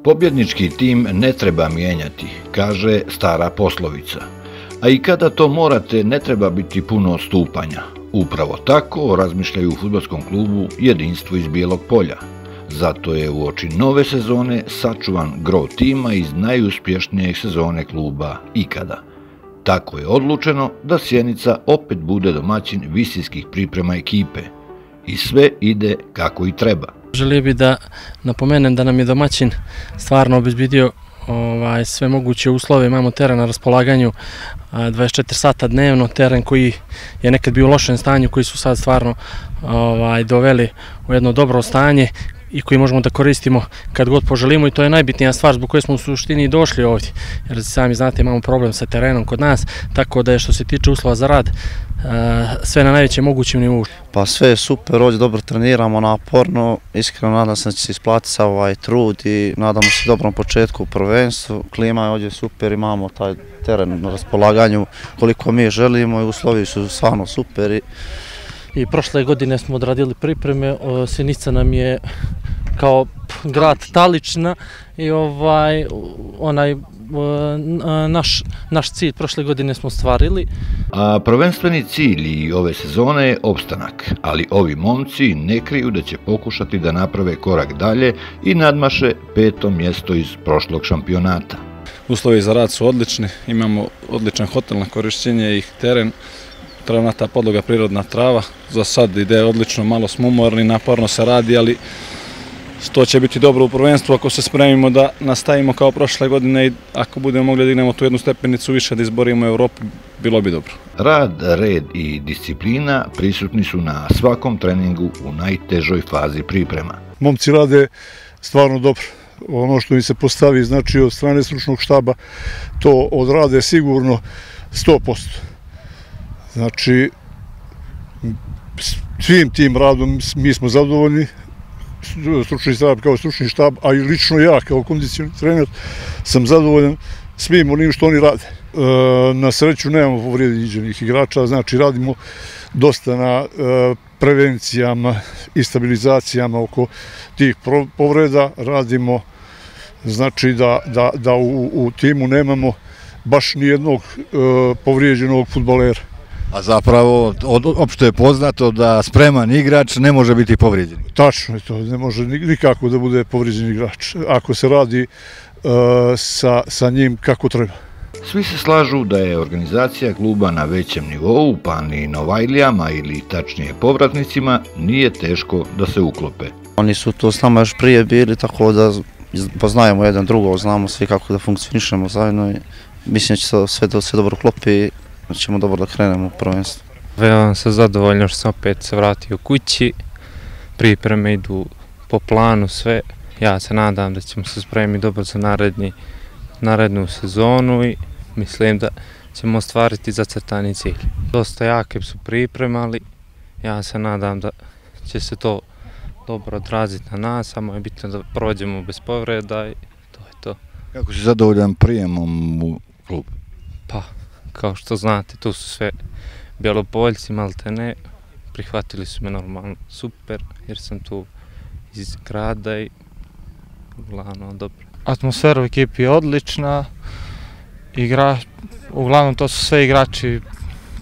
Pobjednički tim ne treba mijenjati, kaže stara poslovica. A i kada to morate, ne treba biti puno odstupanja. Upravo tako razmišljaju u fudbalskom klubu Jedinstvo iz Bijelog Polja. Zato je uoči nove sezone sačuvan gro tima iz najuspješnije sezone kluba ikada. Tako je odlučeno da Sjenica opet bude domaćin visijskih priprema ekipe. I sve ide kako i treba. Želio bih da napomenem da nam je domaćin stvarno obezbedio sve moguće uslove. Imamo teren na raspolaganju 24 sata dnevno, teren koji je nekad bio u lošem stanju, koji su sad stvarno doveli u jedno dobro stanje i koji možemo da koristimo kad god poželimo, i to je najbitnija stvar zbog koje smo u suštini došli ovdje. Jer sami znate, imamo problem sa terenom kod nas, tako da je što se tiče uslova za rad sve na najvećem mogućem nivou. Pa sve je super, ovdje dobro treniramo, naporno, iskreno nadam se da će se isplatiti sav ovaj trud i nadamo se dobrom početku u prvenstvu. Klima je ovdje super, imamo taj teren na raspolaganju koliko mi želimo i uslovi su stvarno super. I prošle godine smo odradili pripreme, Sjenica nam je kao grad Talična i naš cilj prošle godine smo ostvarili. A prvenstveni cilj i ove sezone je opstanak, ali ovi momci ne kriju da će pokušati da naprave korak dalje i nadmaše 5. mjesto iz prošlog šampionata. Uslovi za rad su odlični, imamo odličan hotel na korišćenje i teren. Travnata podloga, prirodna trava, za sad ide odlično, malo smo umorni, naporno se radi, ali to će biti dobro u prvenstvu ako se spremimo da nastavimo kao prošle godine i ako budemo mogli da dignemo tu jednu stepenicu više da izborimo Evropu, bilo bi dobro. Rad, red i disciplina prisutni su na svakom treningu u najtežoj fazi priprema. Momci rade stvarno dobro. Ono što im se postavi, znači od strane stručnog štaba, to odrade sigurno 100%. Znači, svim tim radom mi smo zadovoljni, stručni štab kao stručni štab, a i lično ja kao kondicioni trener sam zadovoljan svim onim što oni rade. Na sreću nemamo povrijeđenih igrača, znači radimo dosta na prevencijama i stabilizacijama oko tih povreda, radimo znači da u timu nemamo baš nijednog povrijeđenog fudbalera. A zapravo, opšte je poznato da spreman igrač ne može biti povrijeđen. Tačno je to, ne može nikako da bude povrijeđen igrač, ako se radi sa njim kako treba. Svi se slažu da je organizacija kluba na većem nivou, pa ni novajlijama ili tačnije povratnicima nije teško da se uklope. Oni su to s nama još prije bili, tako da poznajemo jedan drugog, znamo svi kako da funkcionišemo zajedno i mislim da će sve dobro klopi. Ćemo dobro da krenemo u prvenstvu. Veoma sam zadovoljno što sam opet se vratio kući, pripreme idu po planu sve. Ja se nadam da ćemo se spremiti dobro za narednu sezonu i mislim da ćemo ostvariti zacrtani cilj. Dosta jake su pripreme, ali ja se nadam da će se to dobro odraziti na nas, samo je bitno da prođemo bez povreda i to je to. Kako si zadovoljan prijemom u klub? Pa, kao što znate, tu su sve Bjelopoljci, maltene, prihvatili su me normalno super, jer sam tu iz grada i uglavnom dobro. Atmosfera u ekipi je odlična, uglavnom to su sve igrači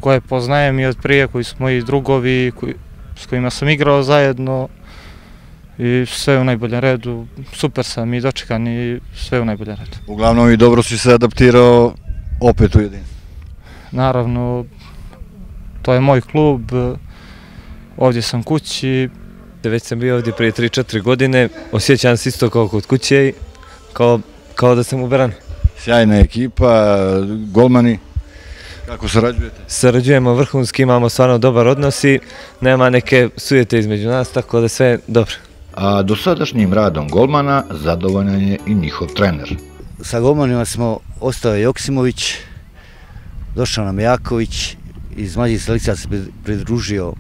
koje poznajem i od prije, koji su moji drugovi, s kojima sam igrao zajedno i sve u najboljem redu, super sam i dočekan i sve u najboljem redu. Uglavnom i dobro si se adaptirao opet u Jedinstvo. Naravno, to je moj klub, ovdje sam kući. Već sam bio ovdje prije 3-4 godine, osjećam se isto kao kod kuće i kao da sam uberan. Sjajna ekipa, golmani, kako sarađujete? Sarađujemo vrhunski, imamo stvarno dobar odnos i nema neke sujete između nas, tako da sve je dobro. A dosadašnjim radom golmana zadovoljan je i njihov trener. Sa golmanima smo ostao Joksimović, došao nam Jaković, iz mlađih selekcija se pridružio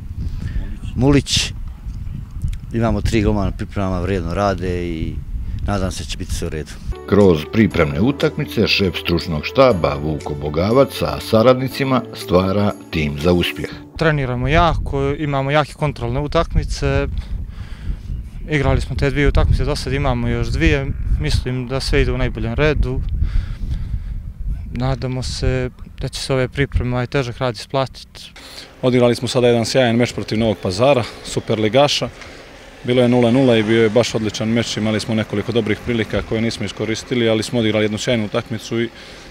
Mulić. Imamo 3 golmana pripremama, vrijedno rade i nadam se će biti sve u redu. Kroz pripremne utakmice šef stručnog štaba Vuko Bogavac sa saradnicima stvara tim za uspjeh. Treniramo jako, imamo jake kontrolne utakmice Igrali smo te dvije utakmice, do sad imamo još dvije, mislim da sve ide u najboljem redu. Nadamo se da će se ove pripreme i težak rad isplatiti. Odigrali smo sada jedan sjajan meč protiv Novog Pazara, superligaša. Bilo je 0-0 i bio je baš odličan meč, imali smo nekoliko dobrih prilika koje nismo iskoristili, ali smo odigrali jednu sjajnu utakmicu i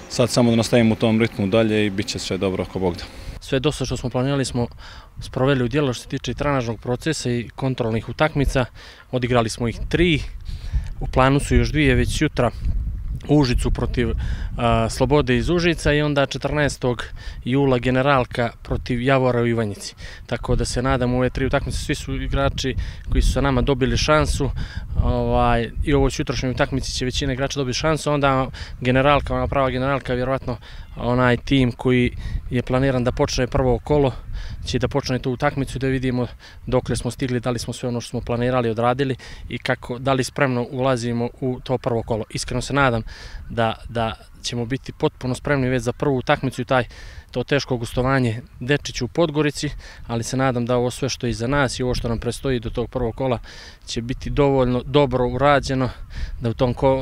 sad samo da nastavimo u tom ritmu dalje i bit će sve dobro ako Bog da. Sve dosta što smo planirali smo sproveli u djelo što se tiče i trenažnog procesa i kontrolnih utakmica. Odigrali smo ih 3, u planu su još 2 već jutra u Užicu protiv Slobode iz Užica i onda 14. jula Generalka protiv Javora u Ivanjici. Tako da se nadam u ove 3 utakmice, svi su igrači koji su sa nama dobili šansu i u ovoj jutrošnjoj utakmici će većina igrača dobiti šansu, onda Generalka, ona prava Generalka, vjerovatno onaj tim koji je planiran da počne prvo kolo će da počne tu utakmicu i da vidimo dokle smo stigli, da li smo sve ono što smo planirali odradili i da li spremno ulazimo u to prvo kolo. Iskreno se nadam da ćemo biti potpuno spremni već za prvu utakmicu i to teško gostovanje Dečiću u Podgorici, ali se nadam da ovo sve što je iza nas i ovo što nam predstoji do tog prvog kola će biti dovoljno dobro urađeno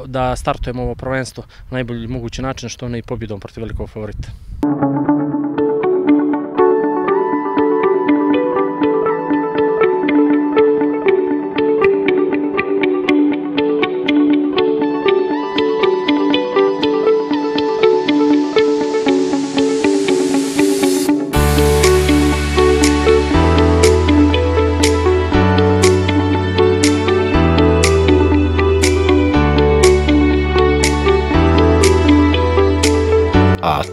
da startujemo ovo prvenstvo na najbolji mogući način, što ne i pobjedom protiv velikog favorita.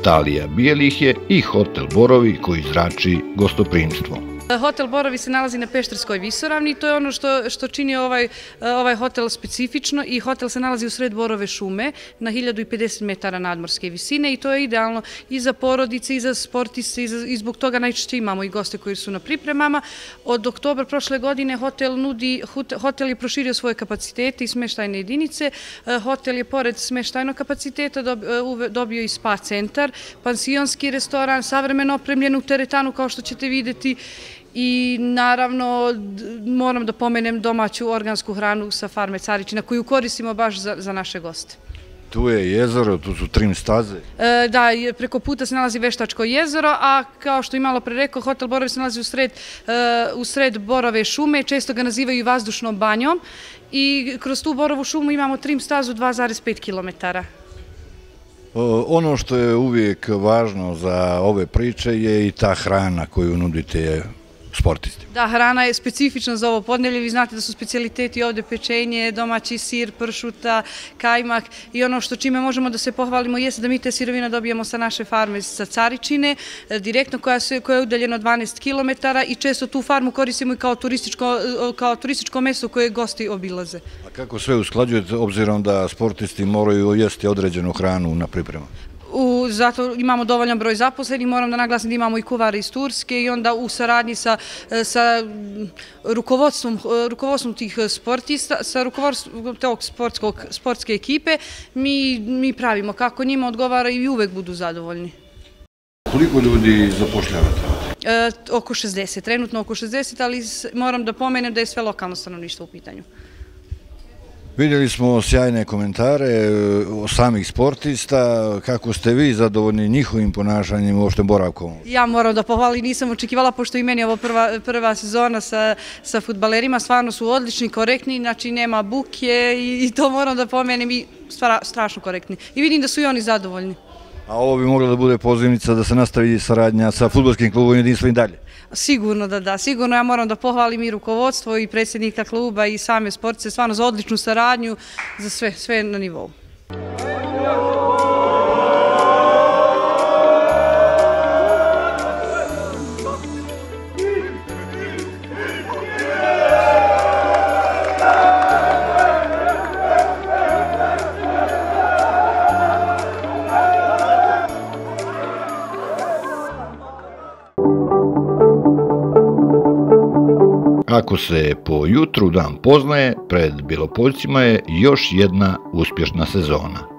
Talija bijelih je i hotel Borovi koji zrači gostoprimstvo. Hotel Borovi se nalazi na Pešterskoj visoravni i to je ono što čini ovaj hotel specifično i hotel se nalazi u sred Borove šume na 1050 metara nadmorske visine i to je idealno i za porodice i za sportiste i zbog toga najčešće imamo i goste koji su na pripremama. Od oktobra prošle godine hotel je proširio svoje kapacitete i smeštajne jedinice. Hotel je pored smeštajnog kapaciteta dobio i spa centar, pansionski restoran, savremeno opremljenu teretanu kao što ćete vidjeti. I naravno moram da pomenem domaću organsku hranu sa farme Caričina koju koristimo baš za naše goste. Tu je jezero, tu su trim staze. Da, preko puta se nalazi Veštačko jezero, a kao što i malo pre rekao, hotel Borovi se nalazi u sred Borove šume, često ga nazivaju i vazdušnom banjom i kroz tu Borovu šumu imamo trim stazu 2,5 km. Ono što je uvijek važno za ove priče je i ta hrana koju nudite sportistima. Da, hrana je specifična za ovo podneblje. Vi znate da su specijaliteti ovde pečenje, domaći sir, pršuta, kajmak i ono što čime možemo da se pohvalimo jeste da mi te sirovine dobijemo sa naše farme sa Caričine, direktno koja je udaljena 12 km i često tu farmu koristimo i kao turističko mesto koje gosti obilaze. A kako sve usklađujete obzirom da sportisti moraju jesti određenu hranu na pripremu? Zato imamo dovoljan broj zaposlenih, moram da naglasim da imamo i kuvare iz Turske i onda u saradnji sa rukovodstvom tih sportista, sa rukovodstvom tog sportske ekipe, mi pravimo kako njima odgovara i uvek budu zadovoljni. Koliko ljudi zapošljavate? Oko 60, trenutno oko 60, ali moram da pomenem da je sve lokalno stanovništvo u pitanju. Vidjeli smo sjajne komentare o samih sportista, kako ste vi zadovoljni njihovim ponašanjem uopšte boravkom? Ja moram da pohvalim, nisam očekivala, pošto i meni je ovo prva sezona sa fudbalerima, stvarno su odlični, korektni, znači nema buke i to moram da pomenem i strašno korektni. I vidim da su i oni zadovoljni. A ovo bi mogla da bude pozivnica da se nastavi saradnja sa fudbalskim klubom Jedinstvo i dalje? Sigurno da da, sigurno ja moram da pohvalim i rukovodstvo i predsjednika kluba i same sportice, stvarno za odličnu saradnju, za sve na nivou. Ako se po jutru dan poznaje, pred Bilopoljcima je još jedna uspješna sezona.